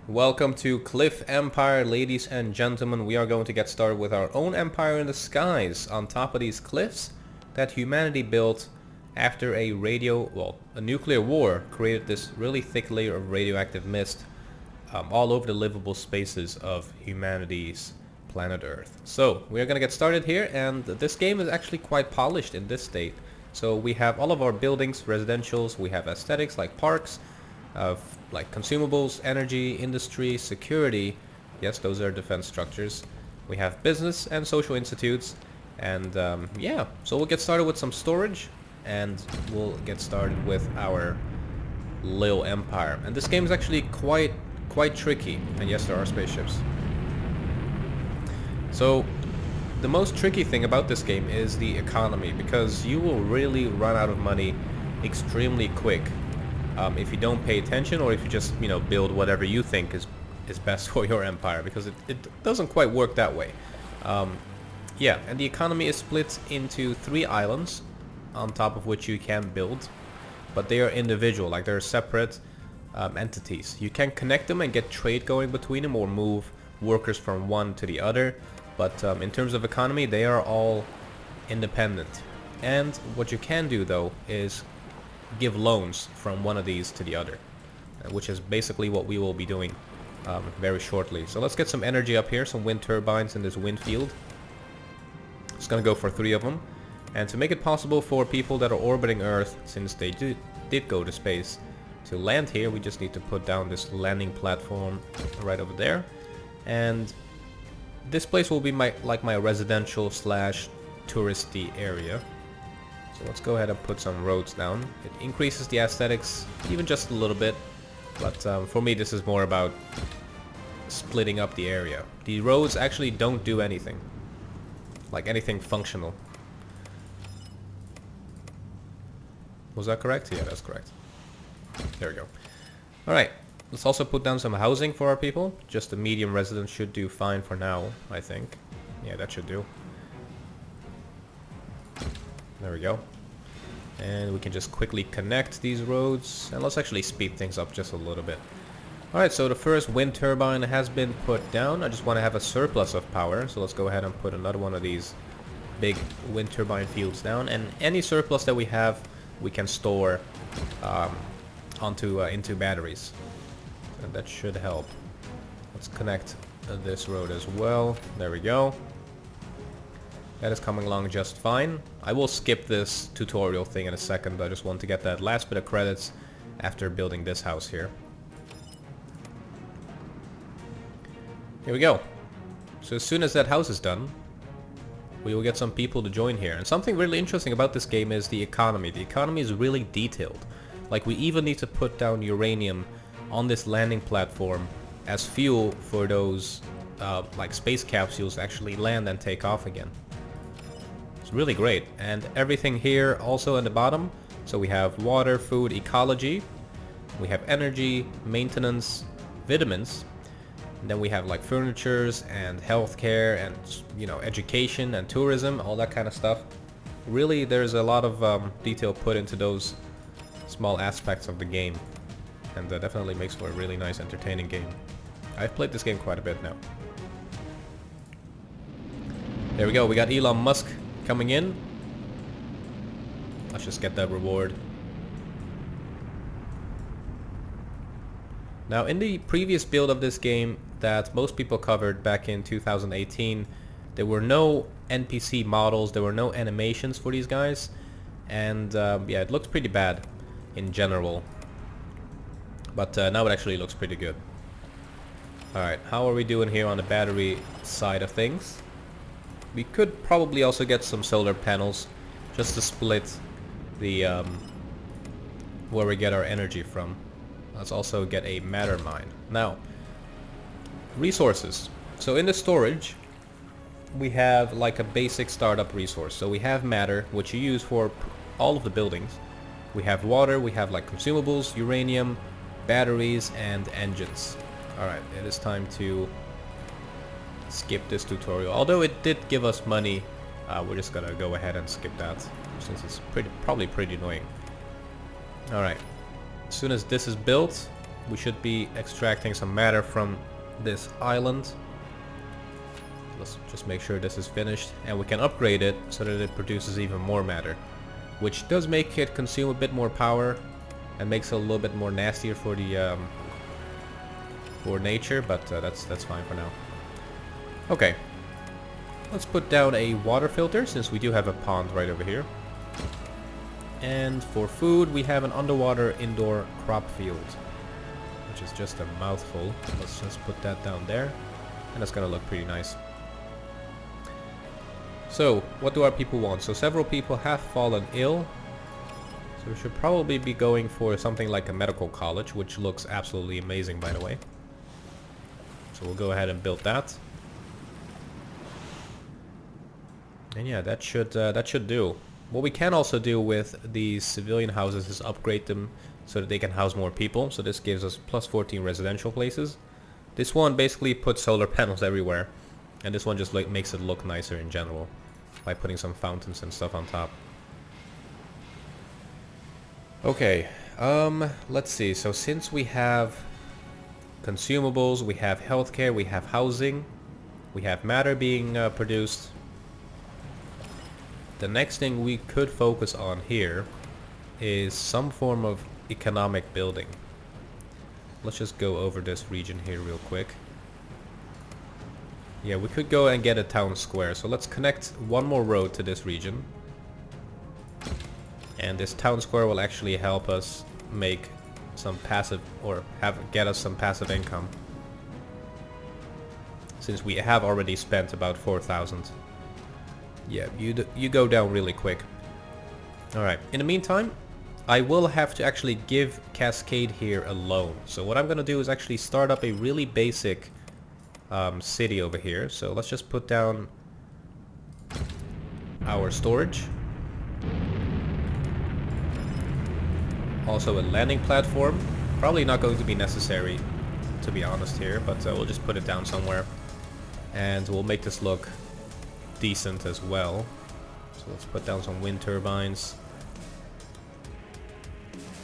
Welcome to Cliff Empire, ladies and gentlemen. We are going to get started with our own empire in the skies on top of these cliffs that humanity built after a nuclear war created this really thick layer of radioactive mist all over the livable spaces of humanity's planet Earth. So we are going to get started here, and this game is actually quite polished in this state. So we have all of our buildings, residentials, we have aesthetics like parks, like consumables, energy, industry, security. Yes, those are defense structures. We have business and social institutes, and yeah, so we'll get started with some storage, and we'll get started with our little empire. And this game is actually quite tricky, and yes, there are spaceships. So the most tricky thing about this game is the economy, because you will really run out of money extremely quick if you don't pay attention, or if you just build whatever you think is best for your empire, because it doesn't quite work that way. Yeah, and the economy is split into 3 islands on top of which you can build, but they are individual, like they're separate entities. You can connect them and get trade going between them, or move workers from one to the other, but in terms of economy they are all independent. And what you can do though is give loans from one of these to the other, which is basically what we will be doing very shortly. So let's get some energy up here, some wind turbines in this wind field. It's gonna go for 3 of them, and to make it possible for people that are orbiting Earth, since they did go to space, to land here, we just need to put down this landing platform right over there. And this place will be my residential slash touristy area. So let's go ahead and put some roads down. It increases the aesthetics even just a little bit, but for me this is more about splitting up the area. The roads actually don't do anything, like anything functional. Was that correct? Yeah, that's correct. There we go. Alright, let's also put down some housing for our people. Just a medium residence should do fine for now, I think. Yeah, that should do. There we go. And we can just quickly connect these roads, and let's actually speed things up just a little bit. Alright, so the first wind turbine has been put down. I just want to have a surplus of power, so let's go ahead and put another one of these big wind turbine fields down, and any surplus that we have we can store into batteries, and that should help. Let's connect this road as well. There we go. That is coming along just fine. I will skip this tutorial thing in a second, but I just want to get that last bit of credits after building this house here. Here we go. So as soon as that house is done, we will get some people to join here. And something really interesting about this game is the economy. The economy is really detailed. Like, we even need to put down uranium on this landing platform as fuel for those like space capsules to actually land and take off again. It's really great. And everything here also in the bottom. So we have water, food, ecology. We have energy, maintenance, vitamins. And then we have like furnitures and healthcare and education and tourism, all that kind of stuff. Really, there's a lot of detail put into those small aspects of the game, and that definitely makes for a really nice, entertaining game. I've played this game quite a bit now. There we go. We got Elon Musk coming in. Let's just get that reward. Now, in the previous build of this game that most people covered back in 2018, there were no NPC models, there were no animations for these guys, and yeah, it looked pretty bad in general. But now it actually looks pretty good. Alright, how are we doing here on the battery side of things? We could probably also get some solar panels just to split the where we get our energy from. Let's also get a matter mine. Now, resources. So in the storage, we have like a basic startup resource. So we have matter, which you use for all of the buildings. We have water, we have like consumables, uranium, batteries, and engines. Alright, it is time to skip this tutorial. Although it did give us money, we're just gonna go ahead and skip that, since it's probably pretty annoying. Alright, as soon as this is built, we should be extracting some matter from this island. Let's just make sure this is finished, and we can upgrade it so that it produces even more matter, which does make it consume a bit more power and makes it a little bit more nastier for the for nature, but that's fine for now. Okay, let's put down a water filter since we do have a pond right over here. And for food, we have an underwater indoor crop field, which is just a mouthful. Let's just put that down there, and that's gonna look pretty nice. So, what do our people want? So several people have fallen ill, so we should probably be going for something like a medical college, which looks absolutely amazing, by the way. So we'll go ahead and build that. And yeah, that should do. What we can also do with these civilian houses is upgrade them so that they can house more people. So this gives us plus 14 residential places. This one basically puts solar panels everywhere, and this one just like makes it look nicer in general by putting some fountains and stuff on top. Okay, let's see. So since we have consumables, we have healthcare, we have housing, we have matter being produced, the next thing we could focus on here is some form of economic building. Let's just go over this region here real quick. Yeah, we could go and get a town square. So let's connect one more road to this region. And this town square will actually help us make some passive, or get us some passive income. Since we have already spent about 4,000. Yeah, you go down really quick. Alright, in the meantime, I will have to actually give Cascade here a loan. So what I'm going to do is actually start up a really basic city over here. So let's just put down our storage. Also a landing platform. Probably not going to be necessary, to be honest here, but we'll just put it down somewhere. And we'll make this look decent as well. So let's put down some wind turbines.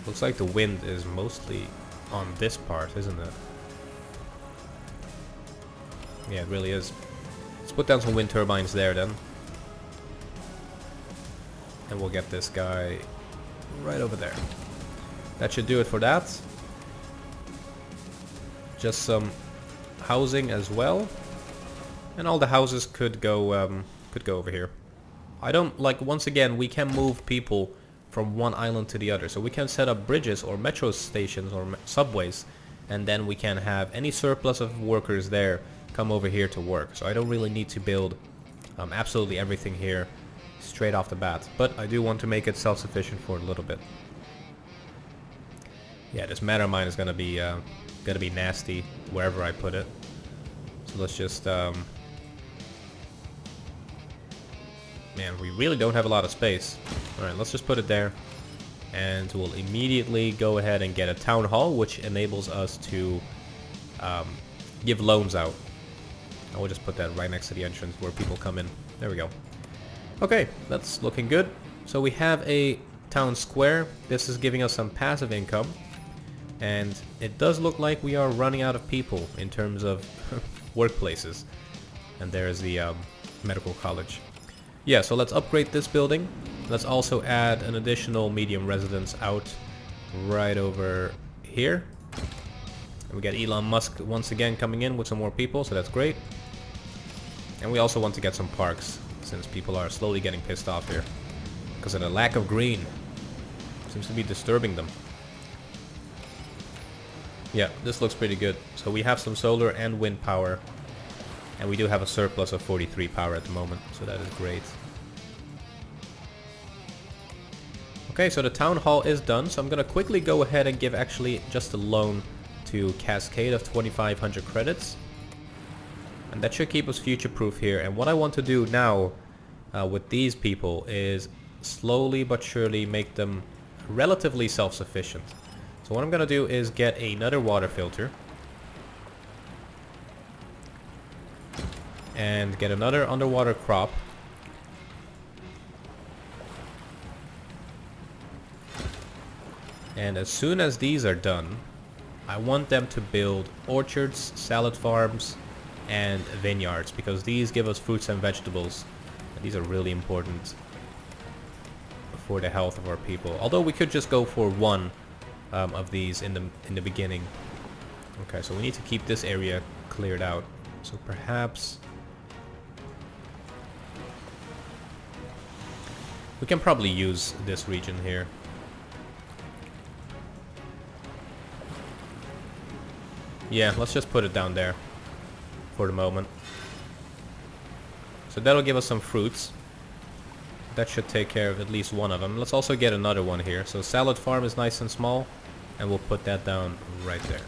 Looks like the wind is mostly on this part, isn't it? Yeah, it really is. Let's put down some wind turbines there then. And we'll get this guy right over there. That should do it for that. Just some housing as well. And all the houses could go over here. I don't like, once again, we can move people from one island to the other. So we can set up bridges or metro stations or subways, and then we can have any surplus of workers there come over here to work. So I don't really need to build absolutely everything here straight off the bat, but I do want to make it self-sufficient for a little bit. Yeah, this matter mine is gonna be nasty wherever I put it. So let's just man, we really don't have a lot of space. Alright, let's just put it there. And we'll immediately go ahead and get a town hall, which enables us to give loans out. I will just put that right next to the entrance where people come in. There we go. Okay, that's looking good. So we have a town square. This is giving us some passive income. And it does look like we are running out of people in terms of workplaces. And there's the medical college. Yeah, so let's upgrade this building. Let's also add an additional medium residence out right over here. And we got Elon Musk once again coming in with some more people, so that's great. And we also want to get some parks, since people are slowly getting pissed off here because of the lack of green. Seems to be disturbing them. Yeah, this looks pretty good. So we have some solar and wind power. And we do have a surplus of 43 power at the moment, so that is great. Okay, so the town hall is done, so I'm going to quickly go ahead and give actually just a loan to Cascade of 2,500 credits. And that should keep us future-proof here. And what I want to do now with these people is slowly but surely make them relatively self-sufficient. So what I'm going to do is get another water filter. And get another underwater crop. And as soon as these are done, I want them to build orchards, salad farms, and vineyards, because these give us fruits and vegetables. And these are really important for the health of our people. Although we could just go for one of these in the beginning. Okay, so we need to keep this area cleared out. So perhaps we can probably use this region here. Yeah, let's just put it down there for the moment. So that'll give us some fruits. That should take care of at least one of them. Let's also get another one here. So salad farm is nice and small, and we'll put that down right there.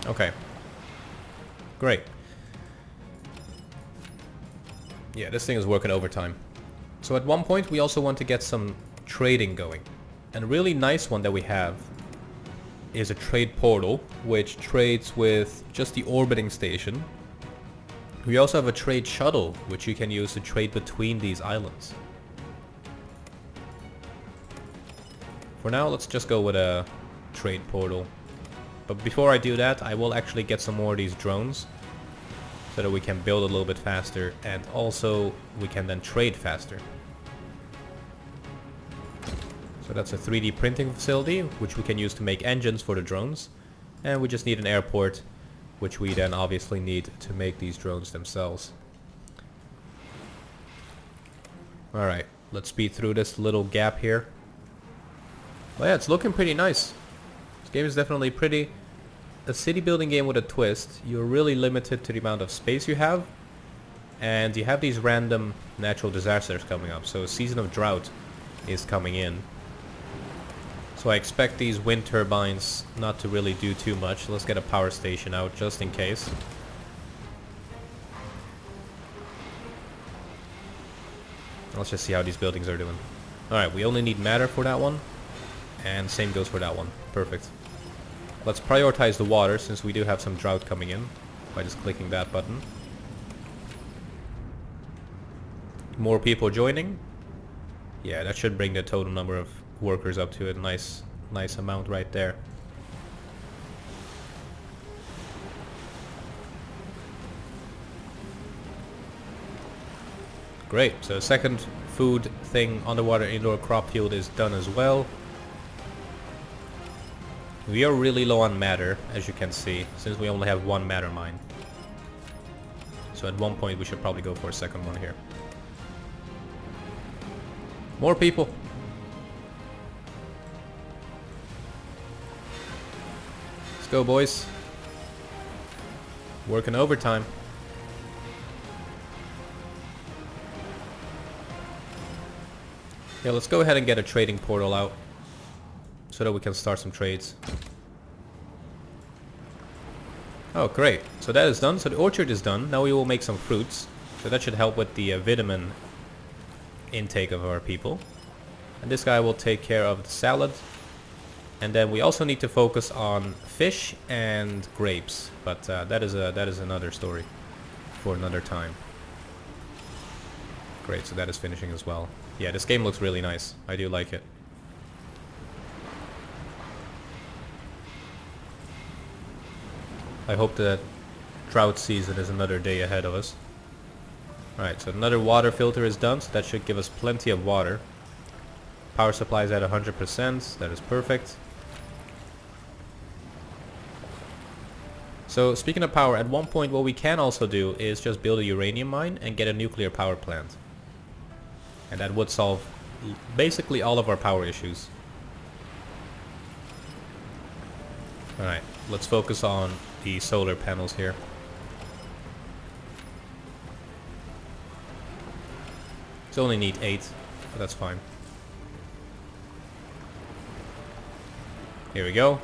Okay. Great. Yeah, this thing is working overtime. So at one point we also want to get some trading going. And a really nice one that we have is a trade portal, which trades with just the orbiting station. We also have a trade shuttle, which you can use to trade between these islands. For now, let's just go with a trade portal. But before I do that, I will actually get some more of these drones, so that we can build a little bit faster, and also we can then trade faster. So that's a 3D printing facility, which we can use to make engines for the drones. And we just need an airport, which we then obviously need to make these drones themselves. Alright, let's speed through this little gap here. Oh yeah, it's looking pretty nice. This game is definitely pretty. A city building game with a twist. You're really limited to the amount of space you have. And you have these random natural disasters coming up. So a season of drought is coming in. So I expect these wind turbines not to really do too much. Let's get a power station out just in case. Let's just see how these buildings are doing. Alright, we only need matter for that one. And same goes for that one. Perfect. Let's prioritize the water, since we do have some drought coming in, by just clicking that button. More people joining. Yeah, that should bring the total number of workers up to a nice amount right there. Great, so the second food thing, underwater indoor crop field, is done as well. We are really low on matter, as you can see, since we only have one matter mine. So at one point we should probably go for a second one here. More people! Let's go, boys. Working overtime. Yeah, let's go ahead and get a trading portal out, so that we can start some trades. Oh, great. So that is done. So the orchard is done. Now we will make some fruits. So that should help with the vitamin intake of our people. And this guy will take care of the salad. And then we also need to focus on fish and grapes. But that is another story for another time. Great, so that is finishing as well. Yeah, this game looks really nice. I do like it. I hope that drought season is another day ahead of us. Alright, so another water filter is done, so that should give us plenty of water. Power supply is at 100%, that is perfect. So speaking of power, at one point what we can also do is just build a uranium mine and get a nuclear power plant. And that would solve basically all of our power issues. Alright, let's focus on the solar panels here. It's only need 8, but that's fine. Here we go.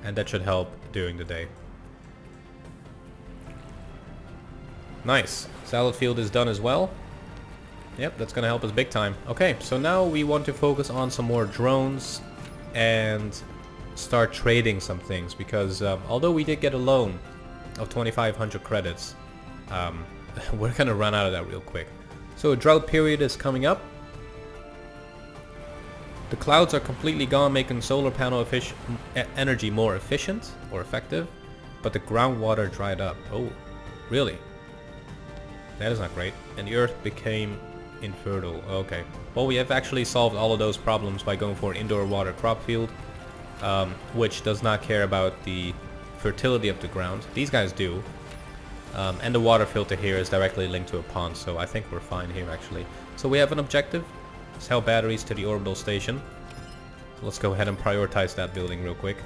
And that should help during the day. Nice. Salad field is done as well. Yep, that's gonna help us big time. Okay, so now we want to focus on some more drones and start trading some things, because although we did get a loan of 2,500 credits, we're gonna run out of that real quick. So a drought period is coming up. The clouds are completely gone, making solar panel energy more efficient or effective, but the groundwater dried up. Oh, really? That is not great. And the earth became infertile. Okay. Well, we have actually solved all of those problems by going for an indoor water crop field, which does not care about the fertility of the ground. These guys do. And the water filter here is directly linked to a pond, so I think we're fine here actually. So we have an objective. Sell batteries to the orbital station. So let's go ahead and prioritize that building real quick.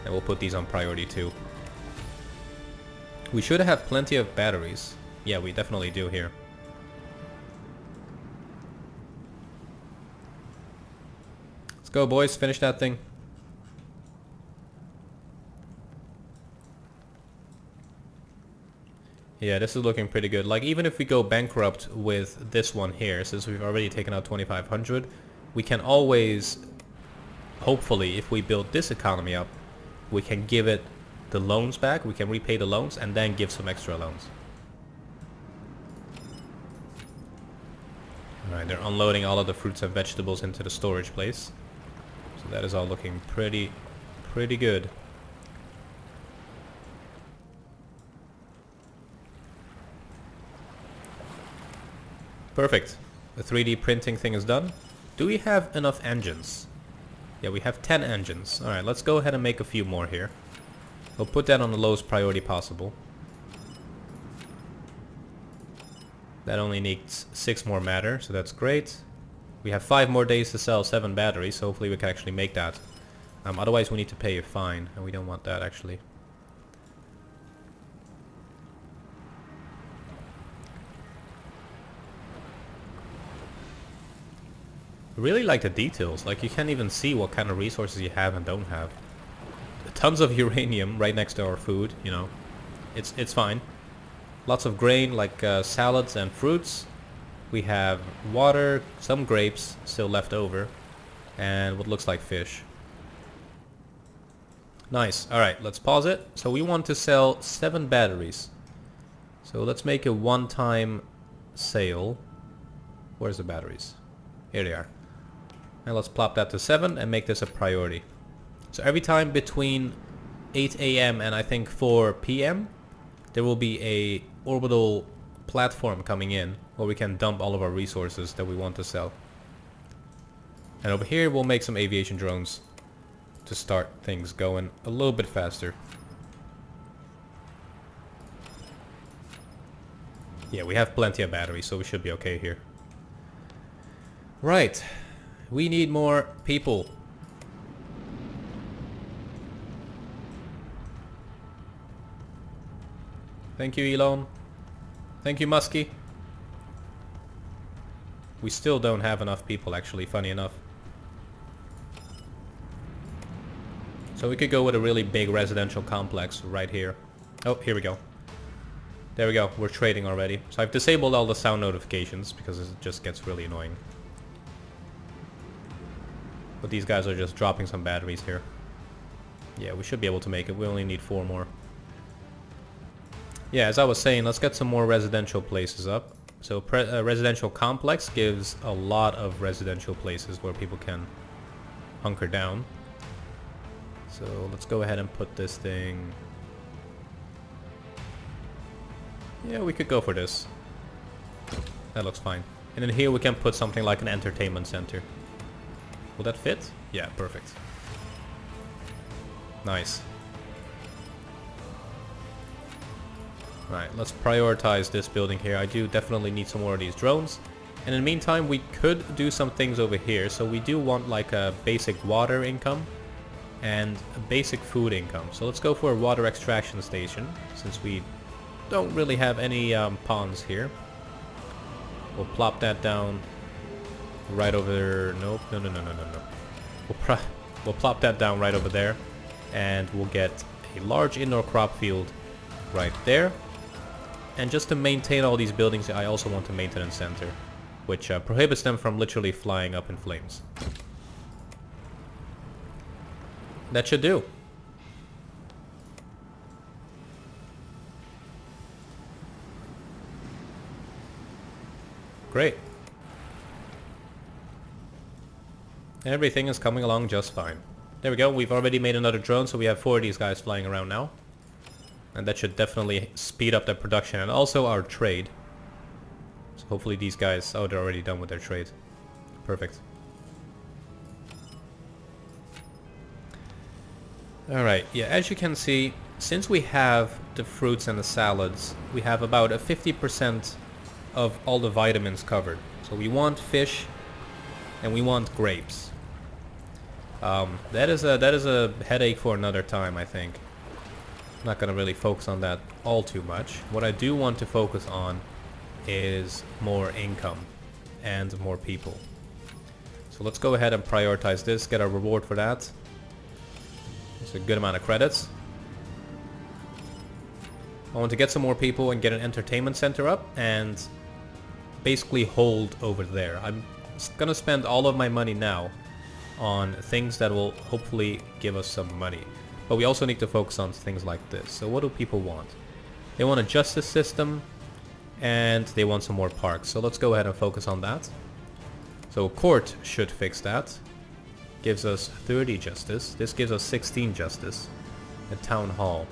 And we'll put these on priority 2. We should have plenty of batteries. Yeah, we definitely do here. Let's go, boys. Finish that thing. Yeah, this is looking pretty good. Like, even if we go bankrupt with this one here, since we've already taken out 2,500, we can always, hopefully, if we build this economy up, we can give it the loans back, we can repay the loans, and then give some extra loans. Alright, they're unloading all of the fruits and vegetables into the storage place. So that is all looking pretty good. Perfect. The 3D printing thing is done. Do we have enough engines? Yeah, we have 10 engines. Alright, let's go ahead and make a few more here. We'll put that on the lowest priority possible. That only needs 6 more matter, so that's great. We have 5 more days to sell 7 batteries, so hopefully we can actually make that. Otherwise we need to pay a fine, and we don't want that actually. I really like the details. Like, you can't even see what kind of resources you have and don't have. Tons of uranium right next to our food, you know. It's fine. Lots of grain, like salads and fruits. We have water, some grapes still left over, and what looks like fish. Nice. Alright, let's pause it. So we want to sell 7 batteries. So let's make a one-time sale. Where's the batteries? Here they are. And let's plop that to 7 and make this a priority. So every time between 8 AM and I think 4 PM, there will be a orbital platform coming in where we can dump all of our resources that we want to sell. And over here we'll make some aviation drones to start things going a little bit faster. Yeah, we have plenty of batteries, so we should be okay here. Right. We need more people. Thank you, Elon. Thank you, Muskie. We still don't have enough people, actually, funny enough. So we could go with a really big residential complex right here. Oh, here we go. There we go. We're trading already. So I've disabled all the sound notifications because it just gets really annoying. But these guys are just dropping some batteries here. Yeah, we should be able to make it. We only need 4 more. Yeah, as I was saying, let's get some more residential places up. So a residential complex gives a lot of residential places where people can hunker down. So let's go ahead and put this thing... Yeah, we could go for this. That looks fine. And then here we can put something like an entertainment center. Will that fit? Yeah, perfect. Nice. Right, let's prioritize this building here. I do definitely need some more of these drones. And in the meantime, we could do some things over here. So we do want like a basic water income and a basic food income. So let's go for a water extraction station, since we don't really have any ponds here. We'll plop that down right over there. Nope, no. We'll plop that down right over there, and we'll get a large indoor crop field right there. And just to maintain all these buildings, I also want a maintenance center, which prohibits them from literally flying up in flames. That should do. Great. Everything is coming along just fine. There we go, we've already made another drone, so we have 4 of these guys flying around now. And that should definitely speed up the production and also our trade. So hopefully these guys... Oh, they're already done with their trade. Perfect. Alright, yeah, as you can see, since we have the fruits and the salads, we have about a 50% of all the vitamins covered. So we want fish and we want grapes. That is a headache for another time, I think. I'm not gonna really focus on that all too much. What I do want to focus on is more income and more people. So let's go ahead and prioritize this, get a reward for that. It's a good amount of credits. I want to get some more people and get an entertainment center up and basically hold over there. I'm gonna spend all of my money now on things that will hopefully give us some money. But we also need to focus on things like this. So what do people want? They want a justice system and they want some more parks. So let's go ahead and focus on that. So court should fix that. Gives us 30 justice. This gives us 16 justice. A town hall.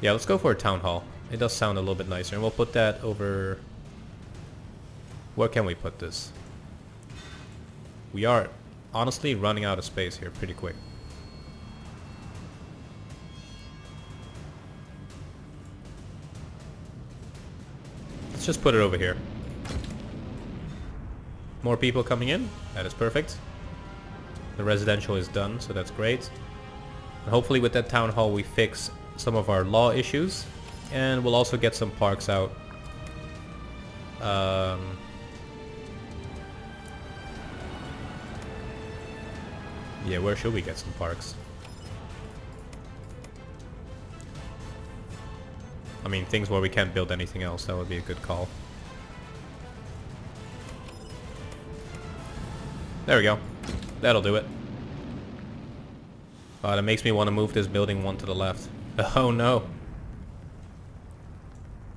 Yeah, let's go for a town hall. It does sound a little bit nicer. And we'll put that over... Where can we put this? We are honestly running out of space here pretty quick. Let's just put it over here. More people coming in. That is perfect. The residential is done, so that's great. And hopefully with that town hall we fix some of our law issues. And we'll also get some parks out. Yeah, where should we get some parks? I mean, things where we can't build anything else, that would be a good call. There we go. That'll do it. That makes me want to move this building one to the left. Oh no.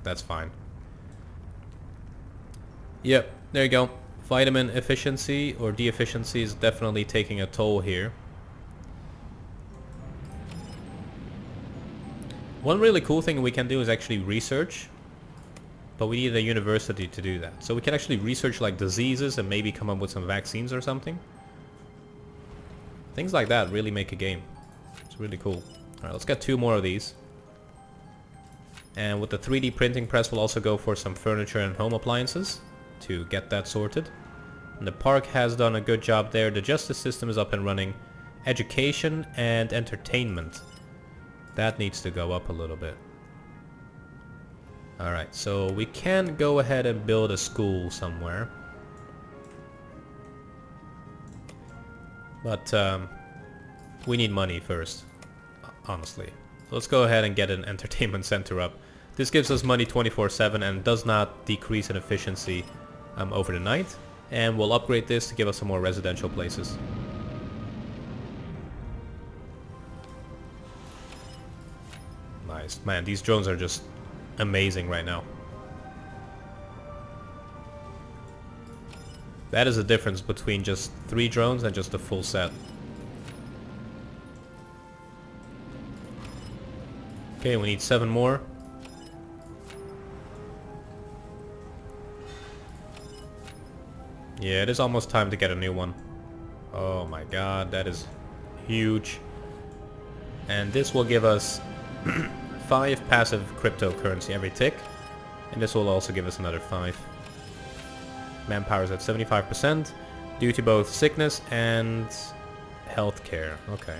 That's fine. Yep, there you go. Vitamin efficiency or deficiency is definitely taking a toll here. One really cool thing we can do is actually research, but we need a university to do that. So we can actually research like diseases and maybe come up with some vaccines or something. Things like that really make a game. It's really cool. Alright, let's get 2 more of these. And with the 3D printing press we'll also go for some furniture and home appliances to get that sorted. And the park has done a good job there. The justice system is up and running. Education and entertainment. That needs to go up a little bit. Alright, so we can go ahead and build a school somewhere. But we need money first, honestly. So let's go ahead and get an entertainment center up. This gives us money 24/7 and does not decrease in efficiency over the night. And we'll upgrade this to give us some more residential places. Nice. Man, these drones are just amazing right now. That is the difference between just 3 drones and just a full set. Okay, we need 7 more. Yeah, it is almost time to get a new one. Oh my god, that is huge. And this will give us 5 passive cryptocurrency every tick. And this will also give us another 5. Manpower is at 75% due to both sickness and healthcare. Okay.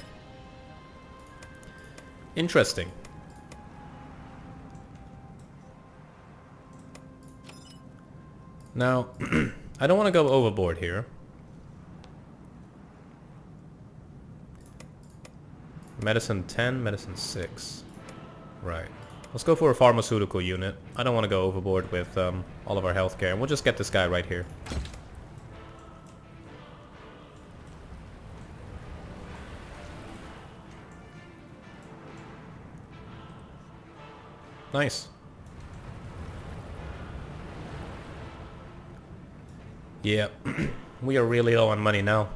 Interesting. Now, I don't want to go overboard here. Medicine 10, medicine 6. Right. Let's go for a pharmaceutical unit. I don't want to go overboard with all of our healthcare. And we'll just get this guy right here. Nice. Yeah, we are really low on money now.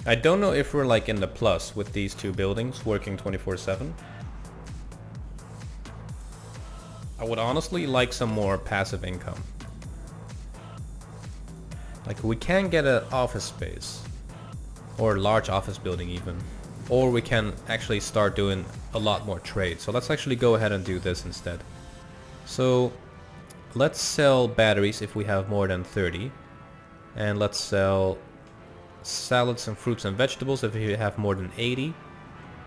I don't know if we're like in the plus with these two buildings working 24/7. I would honestly like some more passive income. Like we can get an office space or a large office building even, or we can actually start doing a lot more trade. So let's actually go ahead and do this instead. So let's sell batteries if we have more than 30, and let's sell salads and fruits and vegetables if we have more than 80,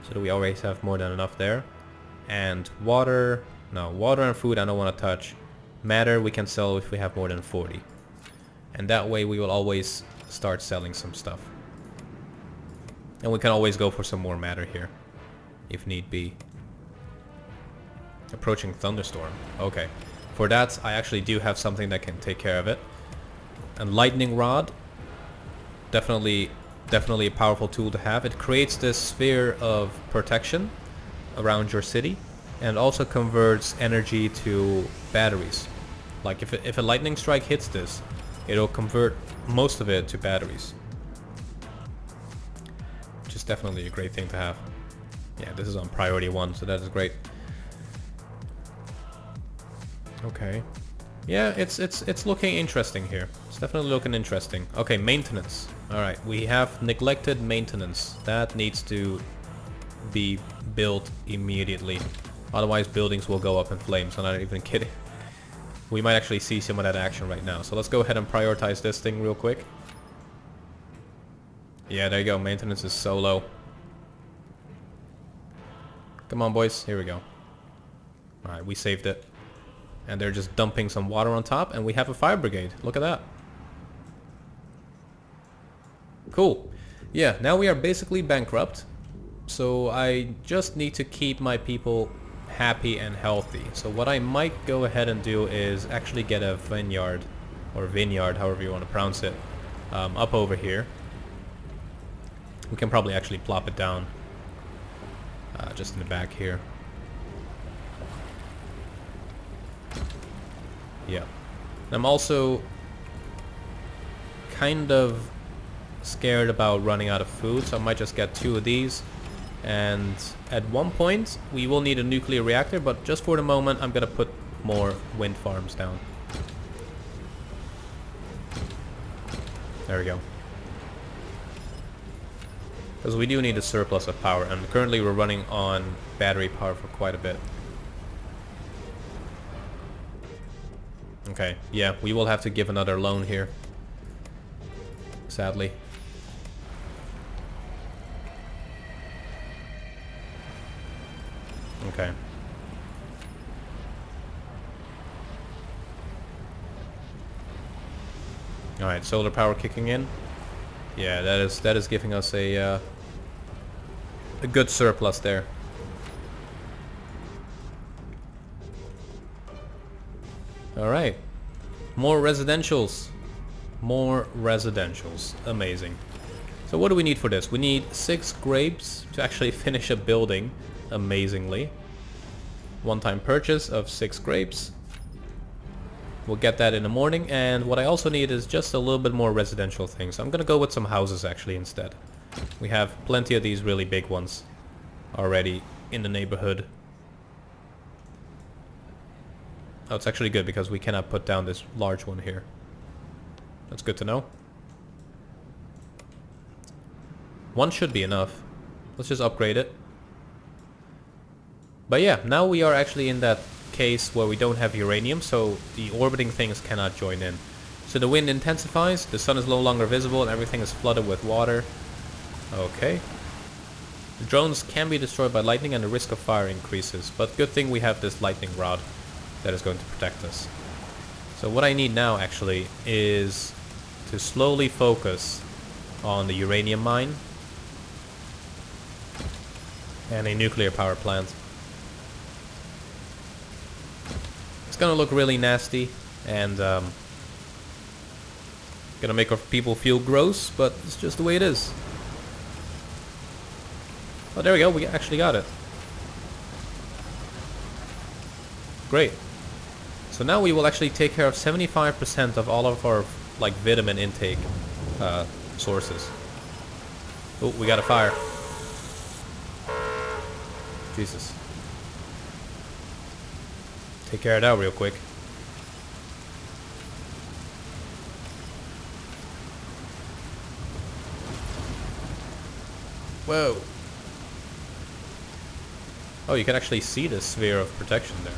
so that we always have more than enough there. And water, no, water and food I don't want to touch. Matter we can sell if we have more than 40, and that way we will always start selling some stuff. And we can always go for some more matter here if need be. Approaching thunderstorm. Okay. For that, I actually do have something that can take care of it. And lightning rod, definitely a powerful tool to have. It creates this sphere of protection around your city, and also converts energy to batteries. Like if a lightning strike hits this, it'll convert most of it to batteries, which is definitely a great thing to have. Yeah, this is on priority 1, so that is great. Okay. Yeah, it's looking interesting here. It's definitely looking interesting. Okay, maintenance. Alright, we have neglected maintenance. That needs to be built immediately. Otherwise buildings will go up in flames. I'm not even kidding. We might actually see some of that action right now. So let's go ahead and prioritize this thing real quick. Yeah, there you go. Maintenance is so low. Come on, boys. Here we go. Alright, we saved it. And they're just dumping some water on top, and we have a fire brigade. Look at that. Cool. Yeah, now we are basically bankrupt. So I just need to keep my people happy and healthy. So what I might go ahead and do is actually get a vineyard, or vineyard, however you want to pronounce it, up over here. We can probably actually plop it down just in the back here. Yeah. I'm also kind of scared about running out of food, so I might just get 2 of these. And at one point we will need a nuclear reactor, but just for the moment I'm gonna put more wind farms down. There we go. Because we do need a surplus of power, and currently we're running on battery power for quite a bit. Okay, yeah, we will have to give another loan here, sadly. Okay. Alright, solar power kicking in. Yeah, that is giving us a good surplus there. Alright. More residentials. More residentials. Amazing. So what do we need for this? We need 6 grapes to actually finish a building amazingly. One-time purchase of 6 grapes. We'll get that in the morning, and what I also need is just a little bit more residential things. I'm gonna go with some houses actually instead. We have plenty of these really big ones already in the neighborhood. Oh, it's actually good because we cannot put down this large one here. That's good to know. 1 should be enough. Let's just upgrade it. But yeah, now we are actually in that case where we don't have uranium, so the orbiting things cannot join in. So the wind intensifies, the sun is no longer visible, and everything is flooded with water. Okay. The drones can be destroyed by lightning and the risk of fire increases, but good thing we have this lightning rod that is going to protect us. So what I need now actually is to slowly focus on the uranium mine and a nuclear power plant. It's gonna look really nasty and gonna make our people feel gross, but it's just the way it is. Oh, there we go, we actually got it. Great. So now we will actually take care of 75% of all of our like vitamin intake sources. Oh, we got a fire. Jesus. Take care of that real quick. Whoa. Oh, you can actually see the sphere of protection there.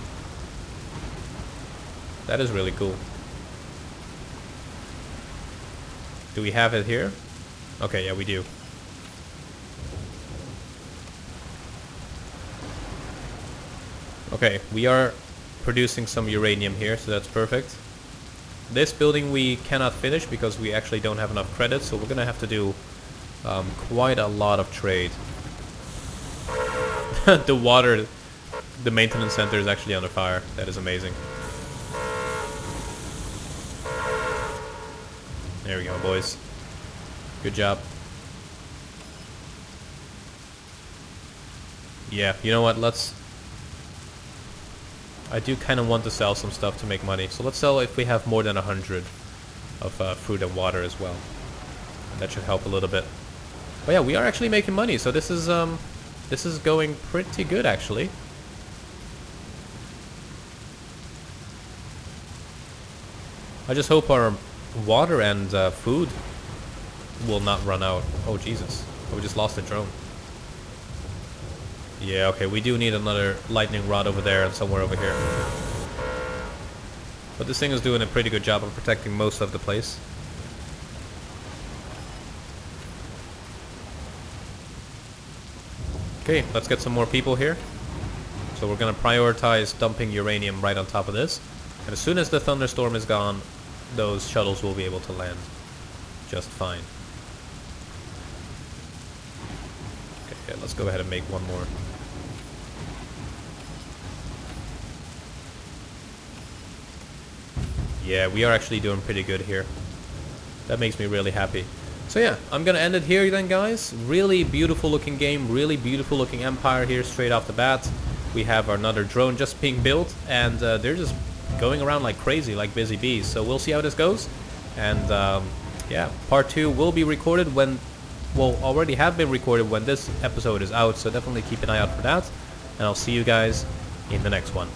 That is really cool. Do we have it here? Okay, yeah, we do. Okay, we are producing some uranium here, so that's perfect. This building we cannot finish because we actually don't have enough credits, so we're gonna have to do quite a lot of trade. The water, the maintenance center is actually under fire. That is amazing. There we go, boys. Good job. Yeah, you know what, I do kind of want to sell some stuff to make money. So let's sell if we have more than 100 of food and water as well. And that should help a little bit. But yeah, we are actually making money. So this is going pretty good actually. I just hope our water and food will not run out. Oh Jesus, we just lost a drone. Yeah, okay, we do need another lightning rod over there and somewhere over here. But this thing is doing a pretty good job of protecting most of the place. Okay, let's get some more people here. So we're gonna prioritize dumping uranium right on top of this. And as soon as the thunderstorm is gone, those shuttles will be able to land just fine. Okay, yeah, let's go ahead and make one more. Yeah, we are actually doing pretty good here. That makes me really happy. So yeah, I'm gonna end it here then, guys. Really beautiful looking game, really beautiful looking empire here straight off the bat. We have another drone just being built, and they're just going around like crazy, like busy bees. So we'll see how this goes. And yeah, part 2 will be recorded when, well, already have been recorded when this episode is out. So definitely keep an eye out for that. And I'll see you guys in the next one.